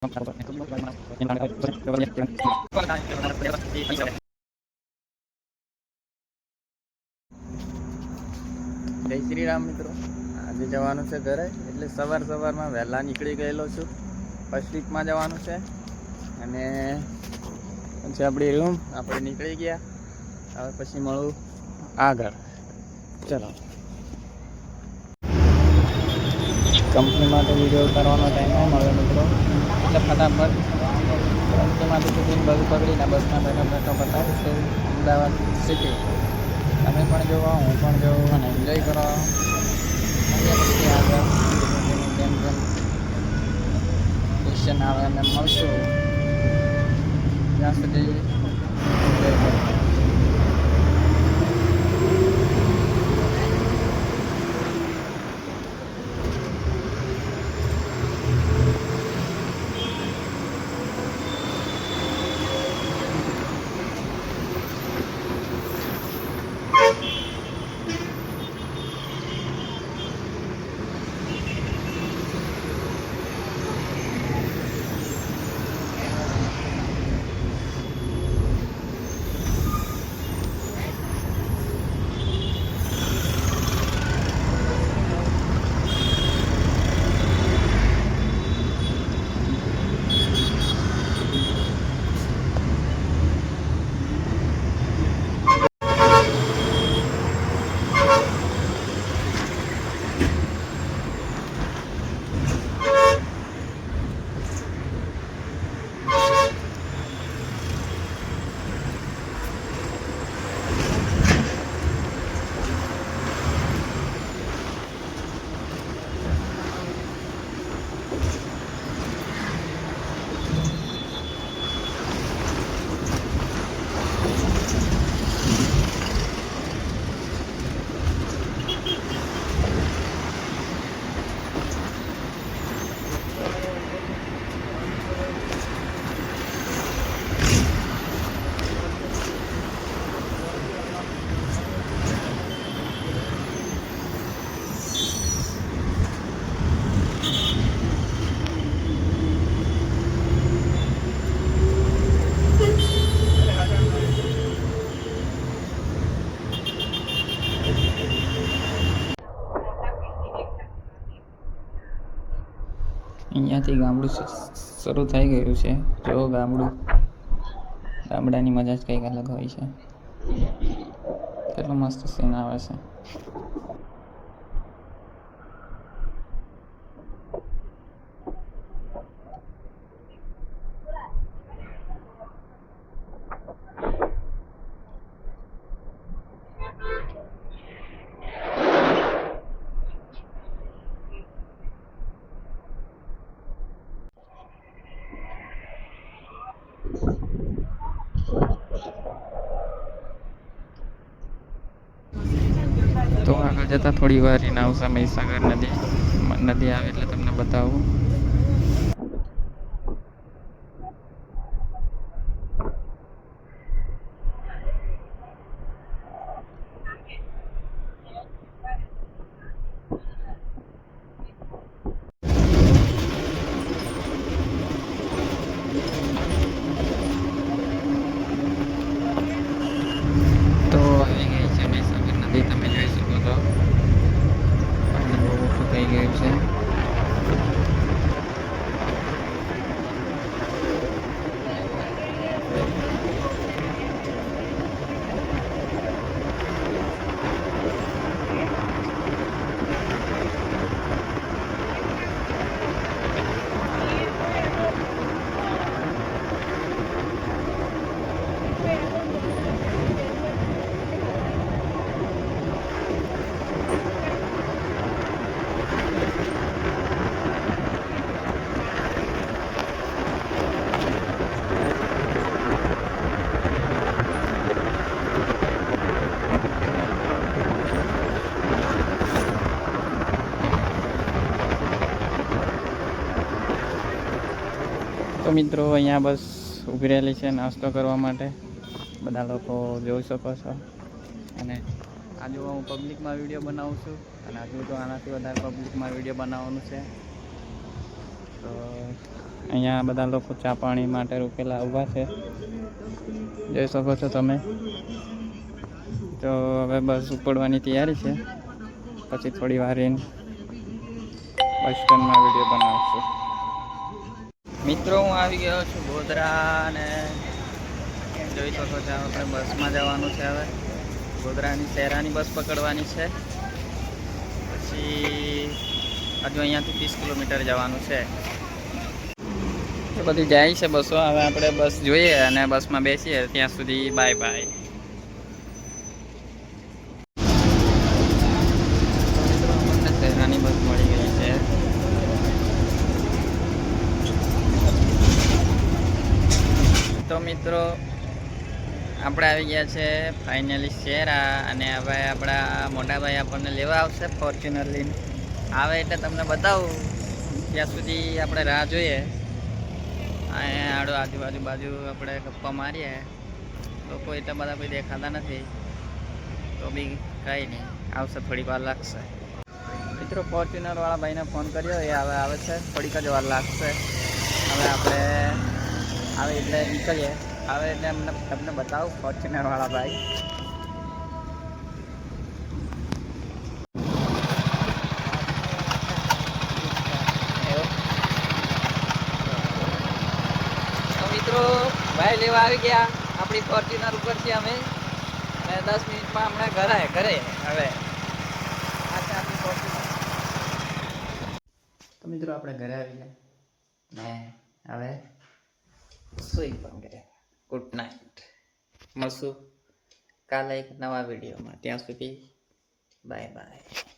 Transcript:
જય શ્રી રામ મિત્રો, આજે જવાનું છે ઘરે, એટલે સવારમાં વહેલા નીકળી ગયેલો છું. ફર્સ્ટ વીકમાં જવાનું છે અને પછી આપણી રૂમ આપણે નીકળી ગયા. હવે પછી મળું આગળ. ચલો, કંપની માટે વિડીયો ઉતારવાનો ટાઈમ ન મળે મિત્રો, એટલે ફટાફટ કંપનીમાંથી ટિફિન બધું પકડીને બસમાં બેઠો બતાવીશ અમદાવાદ સિટી. તમે પણ જોવો, હું પણ જોઉં અને એન્જોય કરો. પછી આગળ જેમ ક્વેશ્ચન આવે અને મળશું ત્યાં સુધી એન્જોય કરો. અહીંયાથી ગામડું શરૂ થઈ ગયું છે. જો ગામડાની મજા જ કંઈક અલગ હોય છે. કેટલો મસ્ત સીન આવે છે. તો આગળ જતાં થોડી વાર રહીને આવશે મહીસાગર નદી આવે એટલે તમને બતાવું. તો આવી ગઈ છે મહીસાગર નદી, તમે જોઈ શકો છો. પાણી બહુ ઓછું થઈ ગયું છે. તો મિત્રો અહીંયા બસ ઊભી રહેલી છે નાસ્તો કરવા માટે. બધા લોકો જોઈ શકો છો. અને આજુ હું પબ્લિકમાં વિડીયો બનાવું છું અને હજુ તો આનાથી વધારે પબ્લિકમાં વિડીયો બનાવવાનું છે. તો અહીંયા બધા લોકો ચા પાણી માટે રોકેલા ઊભા છે, જોઈ શકો છો તમે. તો હવે બસ ઉપડવાની તૈયારી છે, પછી થોડી વાર રહીને બસ સ્ટેન્ડમાં વિડીયો બનાવશું. મિત્રો હું આવી ગયો છું ગોધરા, અને જોઈ શકો છો આપણે બસમાં જવાનું છે. હવે ગોધરાની શહેરાની બસ પકડવાની છે, પછી હજુ અહીંયાથી 30 કિલોમીટર જવાનું છે. એ બધી જાય છે બસો. હવે આપણે બસ જોઈએ અને બસમાં બેસીએ. ત્યાં સુધી બાય બાય. શહેરાની બસ મળી ગઈ છે. તો મિત્રો આપણે આવી ગયા છે ફાઇનલી શહેરા, અને હવે આપણા મોટાભાઈ આપણને લેવા આવશે ફોર્ચ્યુનર લઈને. આવે એટલે તમને બતાવું. ત્યાં સુધી આપણે રાહ જોઈએ. અહીંયા આજુબાજુ આપણે ગપ્પા મારીએ. લોકો એટલા બધા કોઈ દેખાતા નથી, તો બી કંઈ નહીં, આવશે, થોડીક વાર લાગશે. મિત્રો ફોર્ચ્યુનરવાળા ભાઈને ફોન કર્યો, એ હવે આવે છે, થોડીક જ વાર લાગશે. હવે આપણે આવે એટલે નીકળીએ. આવે એટલે તમને બતાવું ફોર્ચ્યુનરવાળા ભાઈ. તો મિત્રો ભાઈ લેવા આવી ગયા આપણી ફોર્ચ્યુનર ઉપરથી અમે, અને 10 મિનિટમાં હમણાં ઘરે હવે આ છે આપણી ફોર્ચ્યુનર. તો મિત્રો આપણે ઘરે આવી ગયા ને હવે સુઈ પણ ગયા. Good night. મળશું કાલે એક નવા વિડીયોમાં. ત્યાં સુધી બાય બાય.